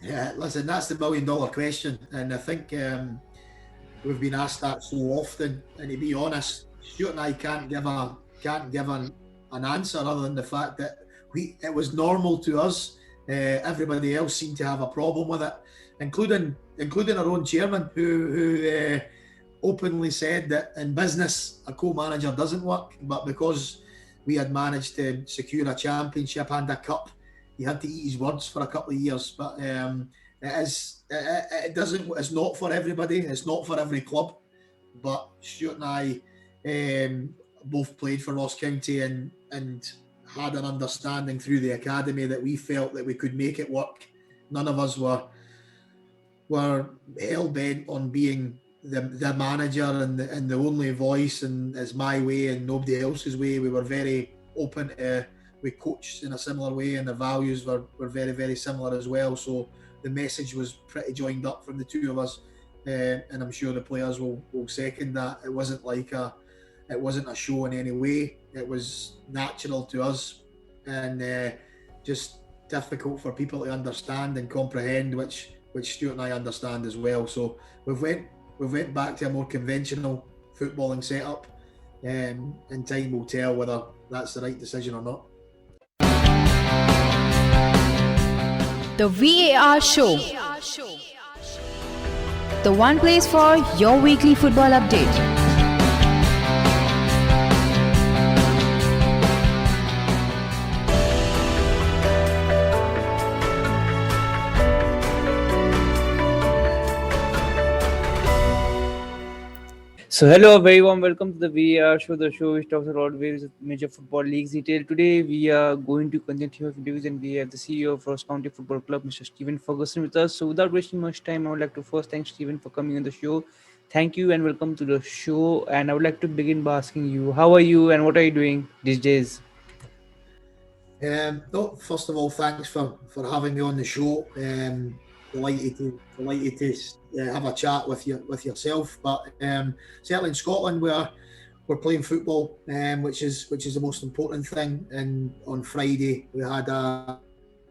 Yeah, listen, that's the $1 million question, and I think we've been asked that so often. And to be honest, Stuart and I can't give an answer other than the fact that it was normal to us. Everybody else seemed to have a problem with it, including our own chairman, who openly said that in business a co-manager doesn't work, but because we had managed to secure a championship and a cup, he had to eat his words for a couple of years. But it doesn't. It's not for everybody. It's not for every club. But Stuart and I both played for Ross County and had an understanding through the academy that we felt that we could make it work. None of us were hell bent on being the manager and the only voice and it's my way and nobody else's way. We were very open to we coached in a similar way and the values were very, very similar as well. So the message was pretty joined up from the two of us. And I'm sure the players will second that. It wasn't a show in any way. It was natural to us and just difficult for people to understand and comprehend, which Stuart and I understand as well. So we've went back to a more conventional footballing setup, and time will tell whether that's the right decision or not. The VAR Show. The one place for your weekly football update. So hello, a very warm welcome to the VAR show, the show which talks about various major football leagues detail. Today we are going to continue with interviews and we have the CEO of Ross County Football Club, Mr. Stephen Ferguson with us. So without wasting much time, I would like to first thank Stephen for coming on the show. Thank you and welcome to the show. And I would like to begin by asking you, how are you and what are you doing these days? No, first of all, thanks for having me on the show. Delighted to have a chat with yourself. But certainly in Scotland, we're playing football, which is the most important thing. And on Friday, we had a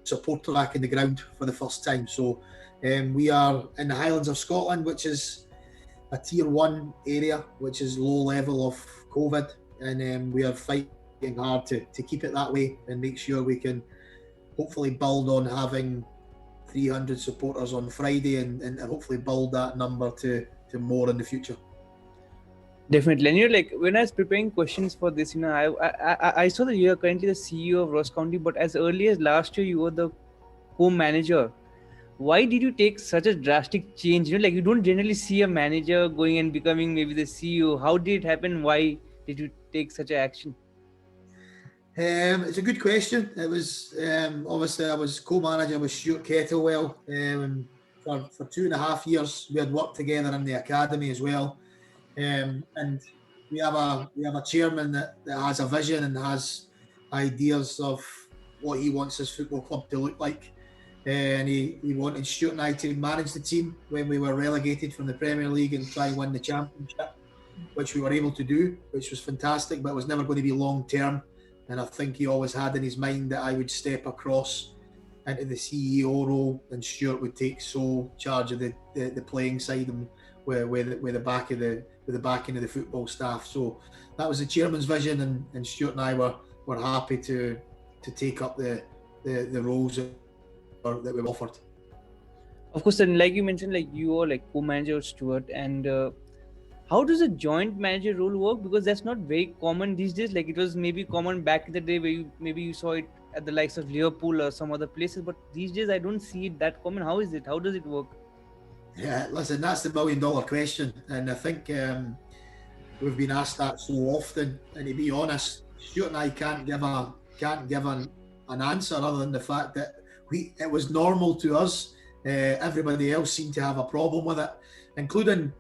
supporter back in the ground for the first time. So we are in the Highlands of Scotland, which is a tier 1 area, which is low level of COVID, and we are fighting hard to keep it that way and make sure we can hopefully build on having 300 supporters on Friday and hopefully build that number to more in the future. Definitely. And like when I was preparing questions for this, I saw that you are currently the CEO of Ross County, but as early as last year you were the co-manager. Why did you take such a drastic change? Like you don't generally see a manager going and becoming maybe the CEO. How did it happen? Why did you take such an action? It's a good question. It was obviously I was co-manager with Stuart Kettlewell for 2.5 years. We had worked together in the academy as well, and we have a chairman that has a vision and has ideas of what he wants his football club to look like. And he wanted Stuart and I to manage the team when we were relegated from the Premier League and try and win the championship, which we were able to do, which was fantastic, but it was never going to be long term. And I think he always had in his mind that I would step across into the CEO role and Stuart would take sole charge of the playing side and with the backing of the football staff. So that was the chairman's vision, and Stuart and I were happy to take up the roles that we were offered. Of course, and like you mentioned, like you are like co-manager Stuart, and how does a joint manager role work? Because that's not very common these days. Like it was maybe common back in the day where you saw it at the likes of Liverpool or some other places, but these days I don't see it that common. How is it? How does it work? Yeah, listen, that's the $1 million question, and I think we've been asked that so often. And to be honest, Stuart and I can't give an answer other than the fact that it was normal to us. Everybody else seemed to have a problem with it, including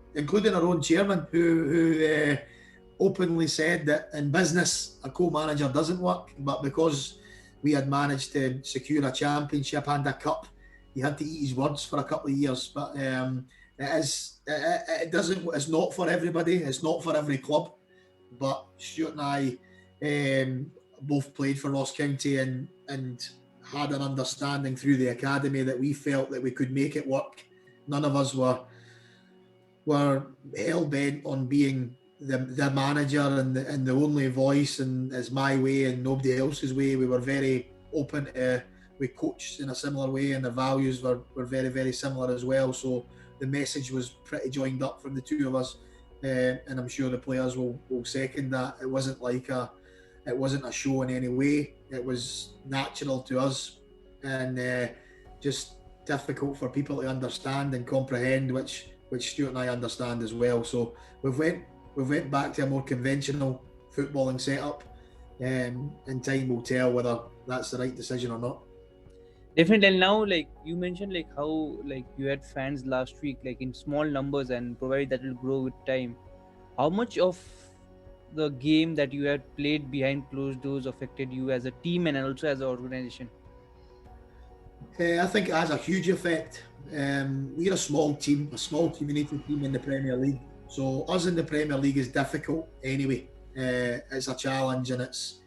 our own chairman, who openly said that in business a co-manager doesn't work, but because we had managed to secure a championship and a cup, he had to eat his words for a couple of years. But it's not for everybody. It's not for every club. But Stuart and I both played for Ross County and had an understanding through the academy that we felt that we could make it work. None of us were hell bent on being the manager and the only voice, and it's my way and nobody else's way. We were very open to, we coached in a similar way, and the values were very, very similar as well. So the message was pretty joined up from the two of us, and I'm sure the players will second that. It wasn't a show in any way. It was natural to us, and just difficult for people to understand and comprehend, which Stuart and I understand as well. So we've went back to a more conventional footballing setup, and time will tell whether that's the right decision or not. Definitely. And now, like you mentioned, like how like you had fans last week, like in small numbers, and provided that will grow with time. How much of the game that you had played behind closed doors affected you as a team and also as an organization? I think it has a huge effect. We're a small team, a small community team in the Premier League. So us in the Premier League is difficult anyway. It's a challenge, and it's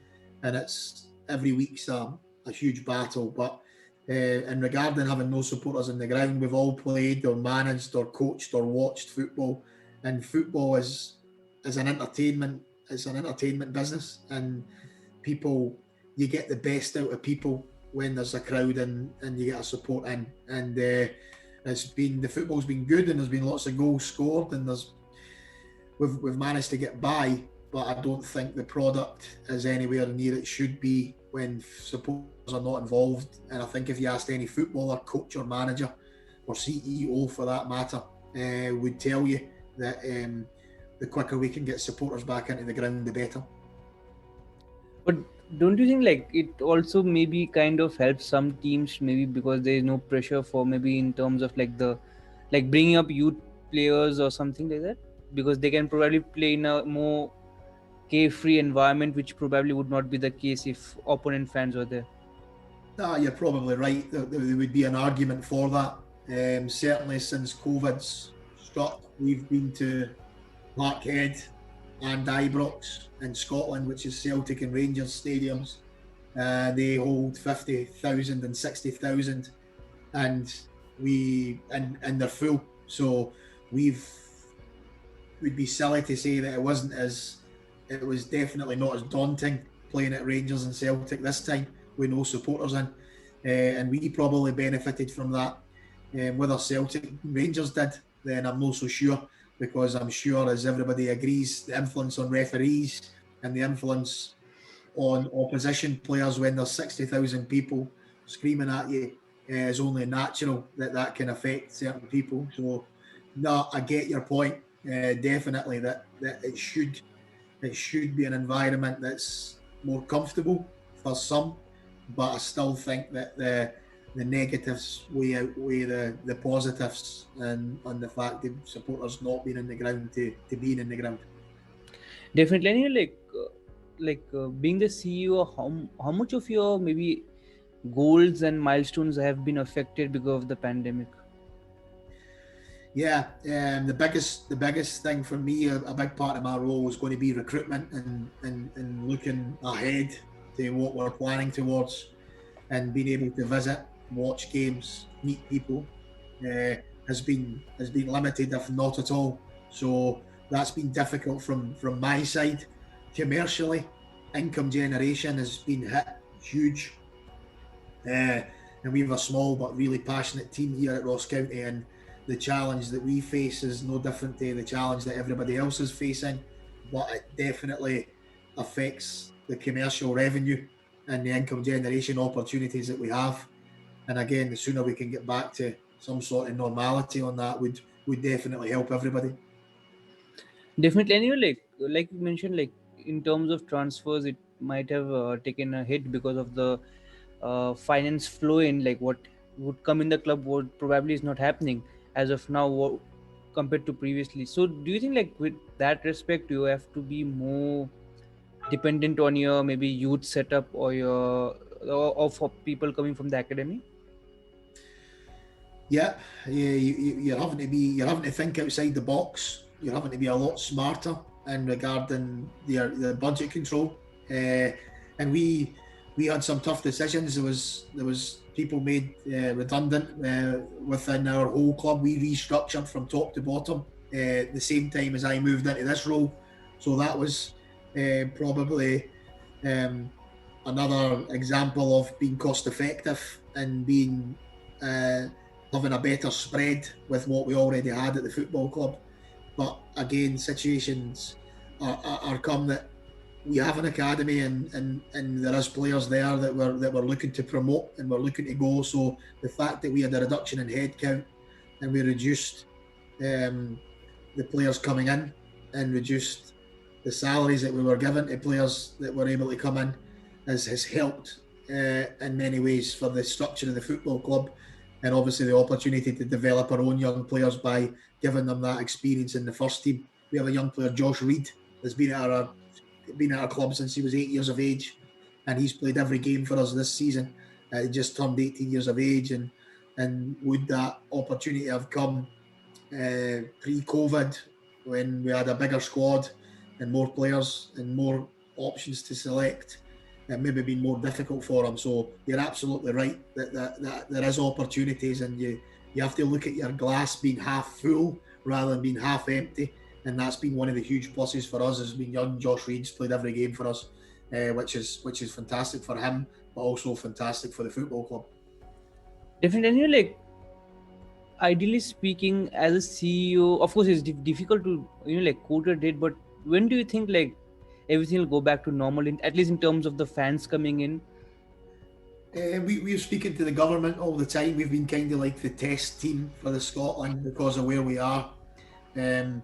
every week's a huge battle. But in regarding having no supporters in the ground, we've all played or managed or coached or watched football, and football is an entertainment. It's an entertainment business, and you get the best out of people when there's a crowd and you get a support in. And the football's been good, and there's been lots of goals scored, and we've managed to get by, but I don't think the product is anywhere near it should be when supporters are not involved. And I think if you asked any footballer, coach or manager or CEO for that matter, would tell you that the quicker we can get supporters back into the ground, the better. But don't you think like it also maybe kind of helps some teams, maybe because there is no pressure for maybe in terms of like bringing up youth players or something like that, because they can probably play in a more carefree environment, which probably would not be the case if opponent fans were there. You're probably right. There would be an argument for that. Certainly since COVID's struck, we've been to Parkhead and Ibrox in Scotland, which is Celtic and Rangers stadiums. They hold 50,000 and 60,000, and they're full. So would be silly to say that it was definitely not as daunting playing at Rangers and Celtic this time with no supporters in, and we probably benefited from that. Whether Celtic and Rangers did, then I'm not so sure, because I'm sure, as everybody agrees, the influence on referees and the influence on opposition players when there's 60,000 people screaming at you is only natural that can affect certain people. So, no, I get your point. Definitely that it should be an environment that's more comfortable for some, but I still think that the negatives way outweigh the positives, and on the fact that supporters not being in the ground to being in the ground. Definitely. And being the CEO, how much of your maybe goals and milestones have been affected because of the pandemic? Yeah, the biggest thing for me, a big part of my role was going to be recruitment and looking ahead to what we're planning towards, and being able to visit, watch games, meet people has been limited, if not at all. So that's been difficult from my side. Commercially, income generation has been hit huge, and we have a small but really passionate team here at Ross County, and the challenge that we face is no different to the challenge that everybody else is facing, but it definitely affects the commercial revenue and the income generation opportunities that we have. And again, the sooner we can get back to some sort of normality on that would definitely help everybody. Definitely. And like you mentioned, like in terms of transfers, it might have taken a hit because of the finance flow in, like what would come in the club, what probably is not happening as of now compared to previously. So do you think like with that respect you have to be more dependent on your maybe youth setup or or for people coming from the academy? Yeah, you're having to think outside the box. You're having to be a lot smarter in regarding the budget control, and we had some tough decisions. There was people made redundant within our whole club. We restructured from top to bottom the same time as I moved into this role. So that was probably another example of being cost effective and being having a better spread with what we already had at the football club. But again, situations are come that we have an academy and there is players there that we're looking to promote and we're looking to go. So the fact that we had a reduction in headcount and we reduced the players coming in and reduced the salaries that we were given to players that were able to come in has helped in many ways for the structure of the football club, and obviously the opportunity to develop our own young players by giving them that experience in the first team. We have a young player, Josh Reed, that's been at our club since he was 8 years of age, and he's played every game for us this season. He just turned 18 years of age, and would that opportunity have come pre-COVID when we had a bigger squad and more players and more options to select? It maybe been more difficult for him. So you're absolutely right that there is opportunities, and you have to look at your glass being half full rather than being half empty. And that's been one of the huge pluses for us, has been young Josh Reed's played every game for us, which is fantastic for him, but also fantastic for the football club. Definitely. And like, ideally speaking, as a CEO, of course, it's difficult to like quote a date, but when do you think like everything will go back to normal, at least in terms of the fans coming in? We're speaking to the government all the time. We've been kind of like the test team for the Scotland because of where we are, and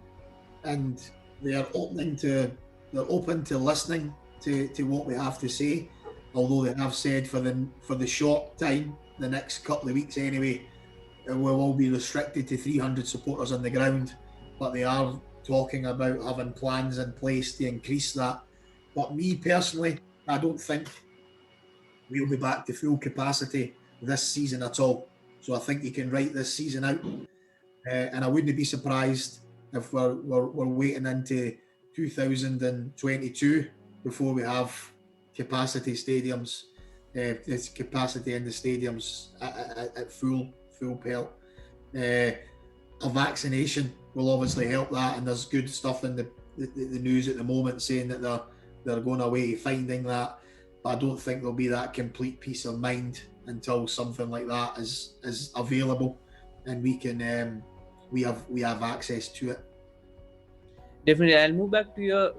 they're open to listening to what we have to say. Although they have said for the short time, the next couple of weeks anyway, we'll all be restricted to 300 supporters on the ground, but they are talking about having plans in place to increase that. But me personally, I don't think we'll be back to full capacity this season at all. So I think you can write this season out, and I wouldn't be surprised if we're waiting into 2022 before we have capacity stadiums, there's capacity in the stadiums at full pelt. A vaccination will obviously help that, and there's good stuff in the news at the moment saying that they're going away finding that. But I don't think there'll be that complete peace of mind until something like that is available, and we can we have access to it. Definitely. I'll move back to your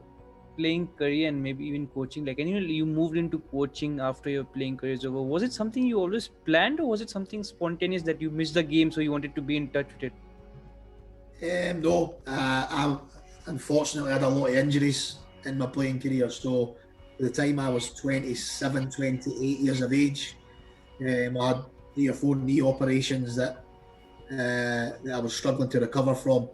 playing career and maybe even coaching. Like, and you moved into coaching after your playing career is over. Was it something you always planned, or was it something spontaneous that you missed the game so you wanted to be in touch with it? No, I unfortunately had a lot of injuries in my playing career. So by the time I was 27, 28 years of age, I had 3 or 4 knee operations that I was struggling to recover from.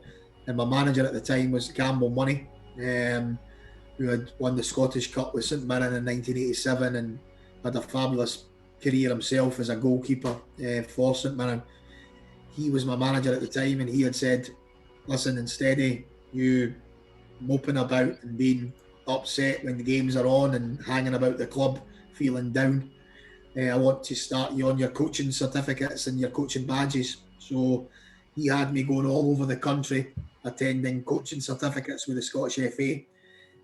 And my manager at the time was Campbell Money, who had won the Scottish Cup with St Mirren in 1987 and had a fabulous career himself as a goalkeeper for St Mirren. He was my manager at the time, and he had said, listen, instead of you moping about and being upset when the games are on and hanging about the club feeling down, I want to start you on your coaching certificates and your coaching badges. So he had me going all over the country attending coaching certificates with the Scottish FA.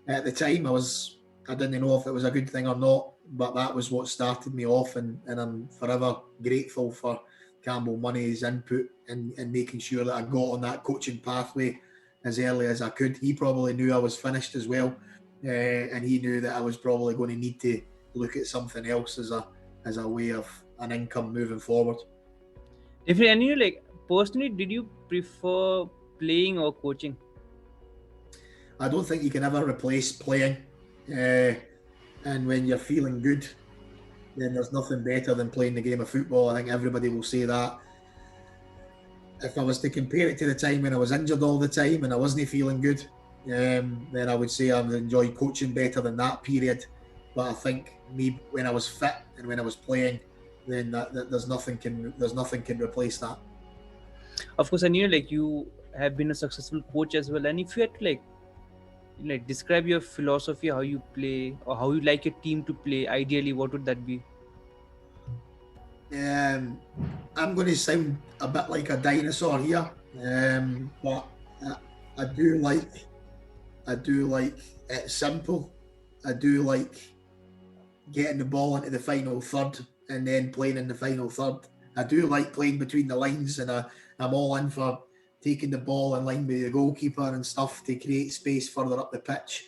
At the time, I didn't know if it was a good thing or not, but that was what started me off, and I'm forever grateful for Campbell Money's input in making sure that I got on that coaching pathway as early as I could. He probably knew I was finished as well, and he knew that I was probably going to need to look at something else as a way of an income moving forward. And like, personally, did you prefer playing or coaching? I don't think you can ever replace playing, and when you're feeling good, then there's nothing better than playing the game of football. I think everybody will say that. If I was to compare it to the time when I was injured all the time and I wasn't feeling good, then I would say I would enjoy coaching better than that period. But I think me when I was fit and when I was playing, then there's nothing can replace that. Of course, I knew like you have been a successful coach as well, and if you had to like Like, describe your philosophy, how you play, or how you like your team to play. Ideally, what would that be? Um, I'm going to sound a bit like a dinosaur here, but I, I do like I do like it simple. I do like getting the ball into the final third and then playing in the final third. I do like playing between the lines, and I'm all in for taking the ball in line with the goalkeeper and stuff to create space further up the pitch.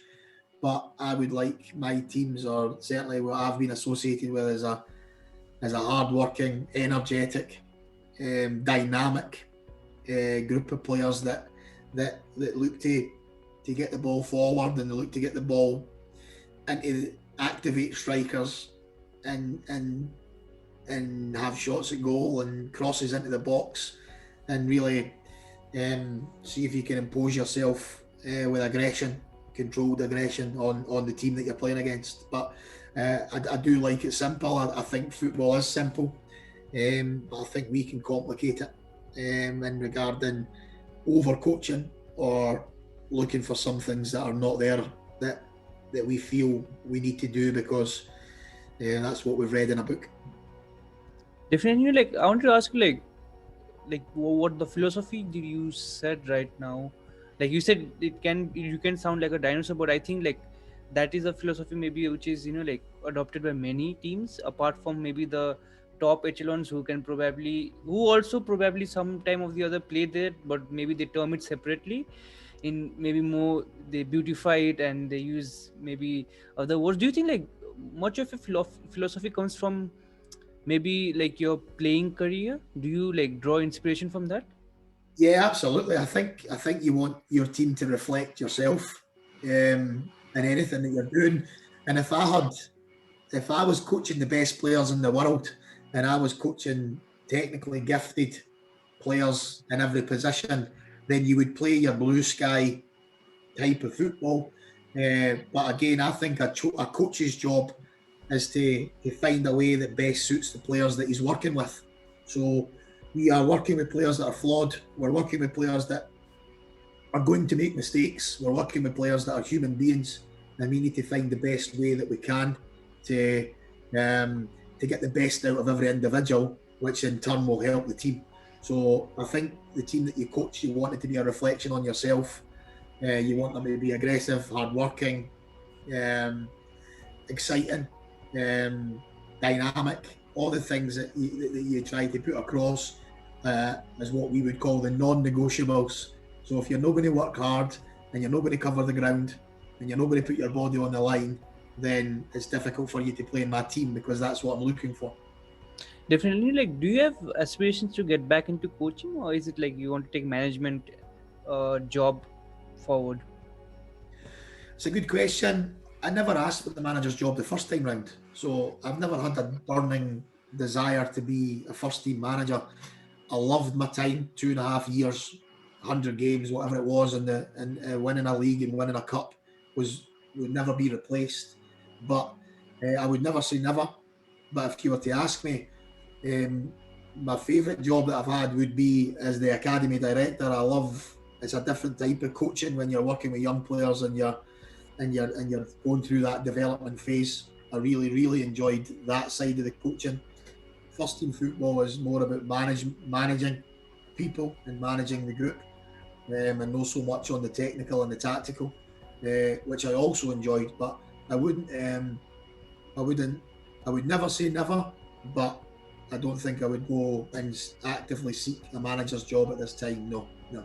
But I would like my teams, or certainly what I've been associated with, as a hard-working, energetic, dynamic group of players that look to get the ball forward, and they look to get the ball into activate strikers and have shots at goal and crosses into the box, and really see if you can impose yourself with aggression, controlled aggression on the team that you're playing against. But I do like it simple. I think football is simple, but I think we can complicate it in regarding overcoaching or looking for some things that are not there that we feel we need to do because that's what we've read in a book. Definitely, like I want to ask you, what the philosophy did you said right now? Like you said, you can sound like a dinosaur, but I think like that is a philosophy maybe which is like adopted by many teams, apart from maybe the top echelons who also probably sometime of the other play there, but maybe they term it separately. In maybe more they beautify it and they use maybe other words. Do you think like much of a philosophy comes from maybe like your playing career? Do you like draw inspiration from that? Yeah, absolutely. I think you want your team to reflect yourself in anything that you're doing. And if I was coaching the best players in the world, and I was coaching technically gifted players in every position, then you would play your blue sky type of football. But again, I think a coach's job is to find a way that best suits the players that he's working with. So we are working with players that are flawed. We're working with players that are going to make mistakes. We're working with players that are human beings, and we need to find the best way that we can to to get the best out of every individual, which in turn will help the team. So I think the team that you coach, you want it to be a reflection on yourself. You want them to be aggressive, hardworking, um, exciting, dynamic. All the things that you try to put across is what we would call the non-negotiables. So if you're not going to work hard and you're not going to cover the ground and you're not going to put your body on the line, then it's difficult for you to play in my team because that's what I'm looking for. Definitely. Like, do you have aspirations to get back into coaching, or is it like you want to take management job forward? It's a good question. I never asked for the manager's job the first time round, so I've never had a burning desire to be a first team manager. I loved my time, 2.5 years, 100 games, whatever it was, and winning a league and winning a cup would never be replaced. But I would never say never. But if you were to ask me, um, my favourite job that I've had would be as the academy director. I love it's a different type of coaching when you're working with young players and you're going through that development phase. I really enjoyed that side of the coaching. First team football is more about managing people and managing the group, and not so much on the technical and the tactical, which I also enjoyed. But I wouldn't, I wouldn't, I would never say never, but I don't think I would go and actively seek a manager's job at this time. No, no.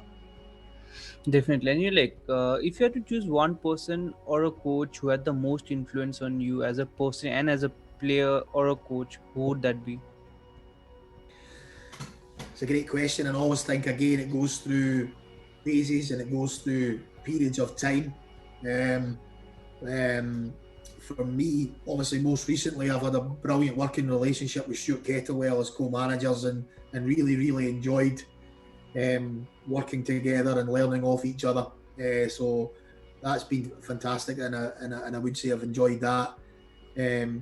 Definitely. And you're like, if you had to choose one person or a coach who had the most influence on you as a person and as a player or a coach, who would that be? It's a great question, and I always think again it goes through phases and it goes through periods of time. Um, um, for me, obviously, most recently, I've had a brilliant working relationship with Stuart Kettlewell as co-managers, and really enjoyed working together and learning off each other. So that's been fantastic, and I would say I've enjoyed that.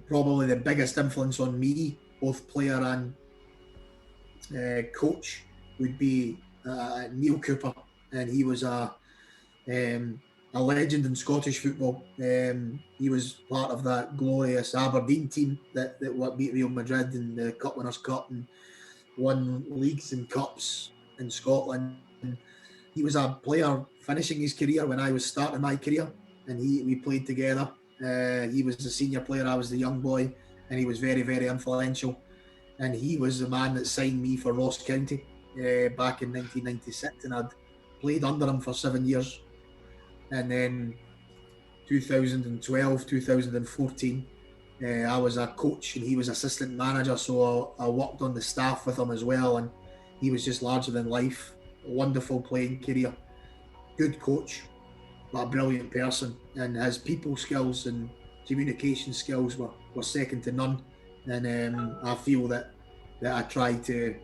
Probably the biggest influence on me, both player and coach, would be Neil Cooper, and he was a a legend in Scottish football. He was part of that glorious Aberdeen team that beat Real Madrid in the Cup Winners' Cup and won leagues and cups in Scotland. He was a player finishing his career when I was starting my career, and we played together. He was the senior player, I was the young boy, and he was very, very influential. And he was the man that signed me for Ross County back in 1996, and I'd played under him for 7 years. And then 2012, 2014, I was a coach and he was assistant manager, so I worked on the staff with him as well, and he was just larger than life. A wonderful playing career, good coach, but a brilliant person, and his people skills and communication skills were second to none. And I feel that I tried to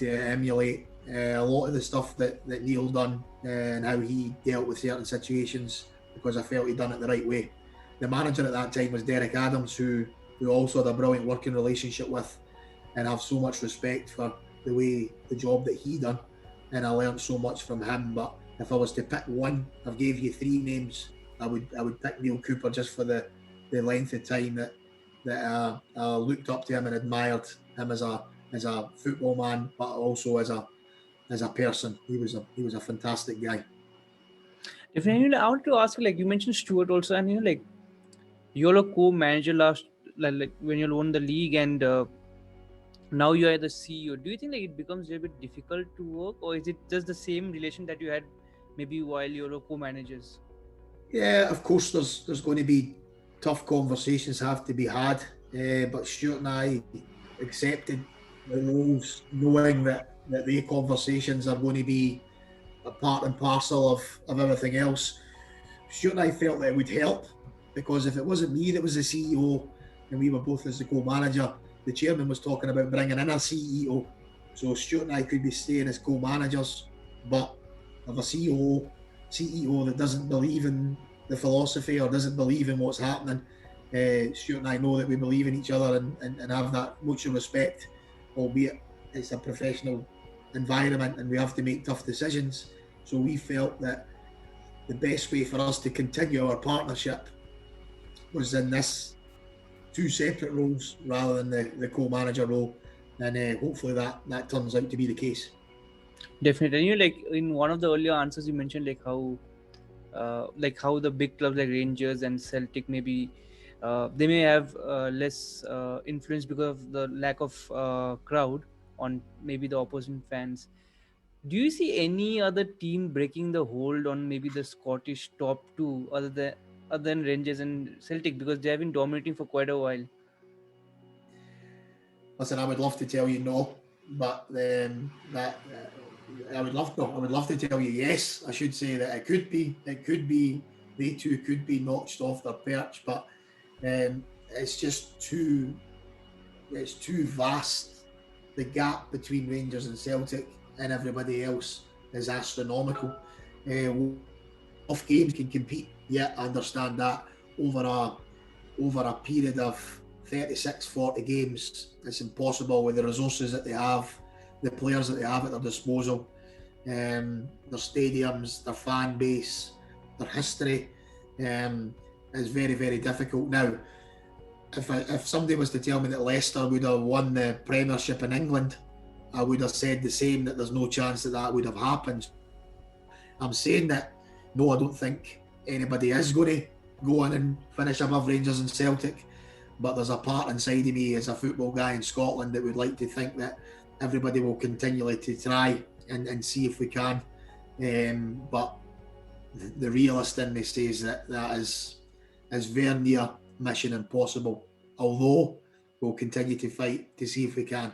emulate a lot of the stuff that Neil done and how he dealt with certain situations, because I felt he'd done it the right way. The manager at that time was Derek Adams, who also had a brilliant working relationship with, and I have so much respect for the job that he done, and I learned so much from him. But if I was to pick one, I've gave you 3 names. I would pick Neil Cooper, just for the length of time that I looked up to him and admired him as a football man, but also as a person. He was a fantastic guy. Definitely, I want to ask you, like you mentioned Stuart also, and like you're a co-manager last, like when you won the league, and now you are the CEO. Do you think like it becomes a little bit difficult to work, or is it just the same relation that you had maybe while you're co-managers? Yeah, of course, there's going to be tough conversations have to be had, but Stuart and I accepted the roles, knowing that the conversations are going to be a part and parcel of everything else. Stuart and I felt that it would help, because if it wasn't me that was the CEO and we were both as the co-manager, the chairman was talking about bringing in a CEO. So Stuart and I could be staying as co-managers, but of a CEO that doesn't believe in the philosophy or doesn't believe in what's happening. Stuart and I know that we believe in each other and have that mutual respect, albeit it's a professional environment and we have to make tough decisions. So we felt that the best way for us to continue our partnership was in this 2 separate roles rather than the co-manager role, and hopefully that turns out to be the case. Definitely. And like in one of the earlier answers, you mentioned like how the big clubs like Rangers and Celtic maybe they may have less influence because of the lack of crowd on maybe the opposing fans. Do you see any other team breaking the hold on maybe the Scottish top 2 other than Rangers and Celtic, because they have been dominating for quite a while? Listen, I would love to tell you no, but I would love to tell you yes. I should say that it could be they too could be notched off their perch, but it's just too vast. The gap between Rangers and Celtic and everybody else is astronomical. Off games can compete, yeah, I understand that. Over a period of 36, 40 games, it's impossible with the resources that they have, the players that they have at their disposal, their stadiums, their fan base, their history. Is very, very difficult. Now, if somebody was to tell me that Leicester would have won the Premiership in England, I would have said the same, that there's no chance that would have happened. I'm saying that no, I don't think anybody is going to go in and finish above Rangers and Celtic, but there's a part inside of me as a football guy in Scotland that would like to think that everybody will continually to try and see if we can. But the realist in me says that is very near mission impossible, although we'll continue to fight to see if we can.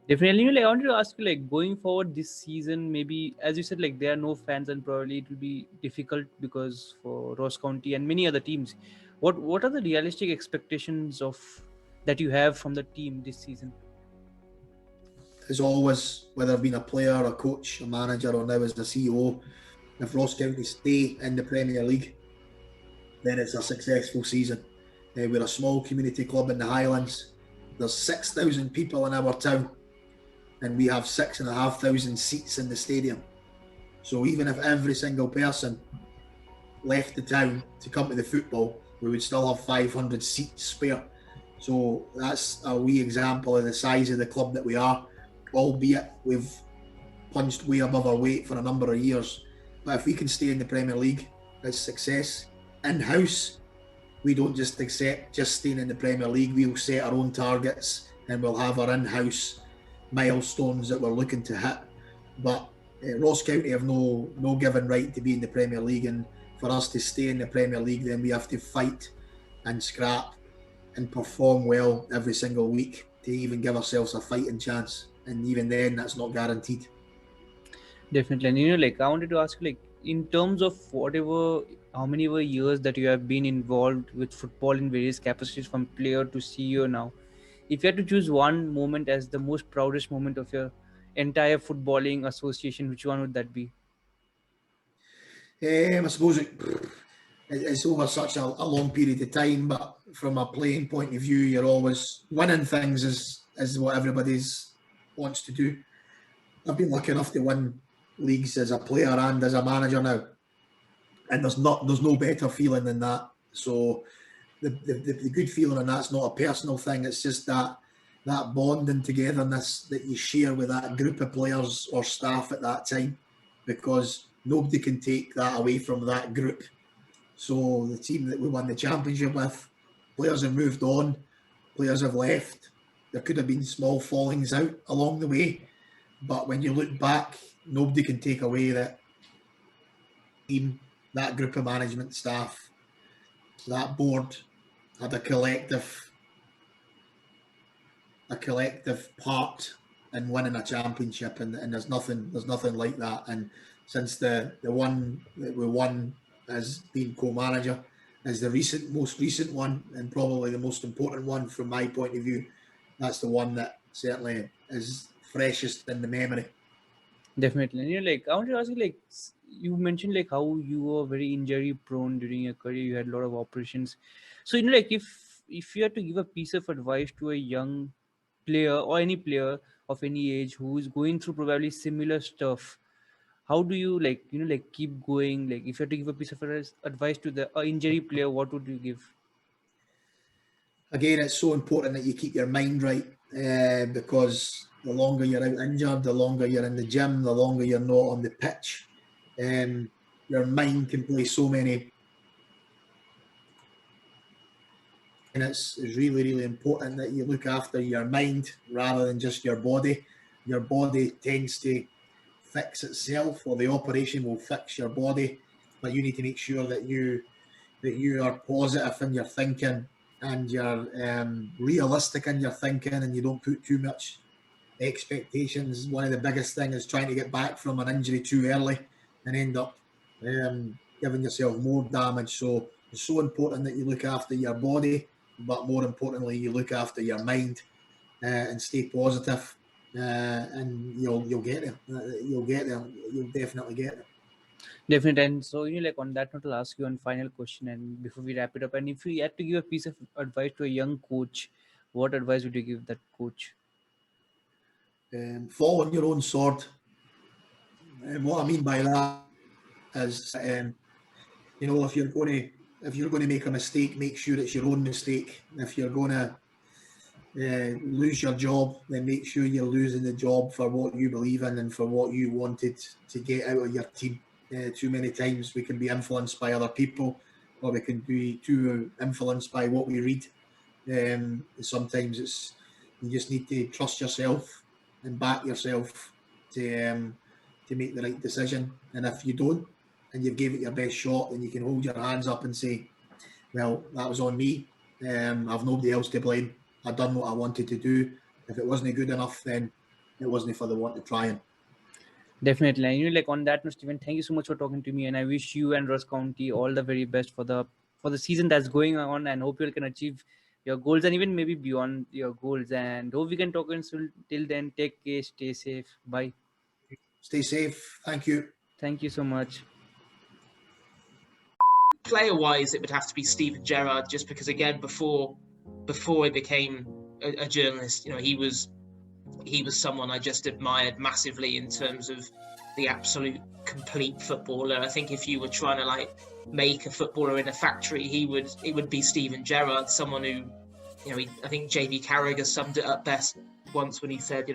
Definitely. Like, I wanted to ask you, like, going forward this season, maybe as you said, like there are no fans and probably it will be difficult because for Ross County and many other teams. What are the realistic expectations of that you have from the team this season? As always, whether I've been a player, a coach, a manager, or now as the CEO, if Ross County stay in the Premier League, then it's a successful season. We're a small community club in the Highlands. There's 6,000 people in our town, and we have 6,500 seats in the stadium. So even if every single person left the town to come to the football, we would still have 500 seats spare. So that's a wee example of the size of the club that we are, albeit we've punched way above our weight for a number of years. But if we can stay in the Premier League, it's success. In-house, we don't just accept just staying in the Premier League. We'll set our own targets and we'll have our in-house milestones that we're looking to hit. But Ross County have no given right to be in the Premier League, and for us to stay in the Premier League, then we have to fight and scrap and perform well every single week to even give ourselves a fighting chance. And even then, that's not guaranteed. Definitely. And like I wanted to ask you, like in terms of how many ever years that you have been involved with football in various capacities from player to CEO now, if you had to choose one moment as the most proudest moment of your entire footballing association, which one would that be? I suppose it's over such a long period of time, but from a playing point of view, you're always winning things is what everybody's wants to do. I've been lucky enough to win leagues as a player and as a manager now, and there's no better feeling than that. So the good feeling, and that's not a personal thing. It's just that bond and togetherness that you share with that group of players or staff at that time, because nobody can take that away from that group. So the team that we won the championship with, players have moved on, players have left. There could have been small fallings out along the way, but when you look back, nobody can take away that team, that group of management staff, that board had a collective part in winning a championship, and there's nothing like that. And since the one that we won as being co-manager is the most recent one, and probably the most important one from my point of view, that's the one that certainly is freshest in the memory. Definitely. And like I want to ask you, like you mentioned like how you were very injury prone during your career, you had a lot of operations. So like if you had to give a piece of advice to a young player or any player of any age who is going through probably similar stuff, how do you like like keep going? Like if you had to give a piece of advice to the injury player, what would you give? Again, it's so important that you keep your mind right, because the longer you're out injured, the longer you're in the gym, the longer you're not on the pitch. Your mind can play so many, and it's really, really important that you look after your mind rather than just your body. Your body tends to fix itself, or the operation will fix your body, but you need to make sure that you are positive in your thinking, and you're realistic in your thinking, and you don't put too much expectations. One of the biggest things is trying to get back from an injury too early and end up giving yourself more damage. So it's so important that you look after your body, but more importantly, you look after your mind, and stay positive, and you'll get there. You'll get there. You'll definitely get there. Definitely. And so like on that note, I'll ask you one final question, and before we wrap it up, and if you had to give a piece of advice to a young coach, what advice would you give that coach? Fall on your own sword. And what I mean by that is, if you're going to make a mistake, make sure it's your own mistake. If you're going to lose your job, then make sure you're losing the job for what you believe in and for what you wanted to get out of your team. Too many times we can be influenced by other people, or we can be too influenced by what we read. Sometimes you just need to trust yourself and back yourself to make the right decision. And if you don't, and you've gave it your best shot, then you can hold your hands up and say, well, that was on me. I've nobody else to blame. I done what I wanted to do. If it wasn't good enough, then it wasn't for the want of trying. Definitely. And like on that note, Stephen, thank you so much for talking to me, and I wish you and Ross County all the very best for the season that's going on, and hope you can achieve your goals and even maybe beyond your goals. And hope we can talk till then. Take care, stay safe. Bye. Stay safe. Thank you. Thank you so much. Player-wise, it would have to be Steven Gerrard, just because again before he became a journalist, he was someone I just admired massively in terms of the absolute complete footballer. I think if you were trying to like make a footballer in a factory, it would be Steven Gerrard, someone who, I think JB Carragher summed it up best once when he said,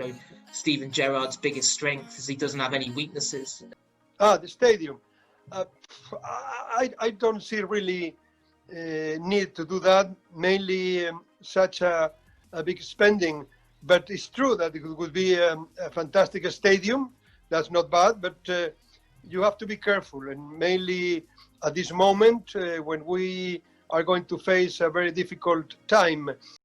Steven Gerrard's biggest strength is he doesn't have any weaknesses. The stadium. I don't see really need to do that, mainly such a big spending. But it's true that it would be a fantastic stadium. That's not bad, but you have to be careful. And mainly at this moment, when we are going to face a very difficult time,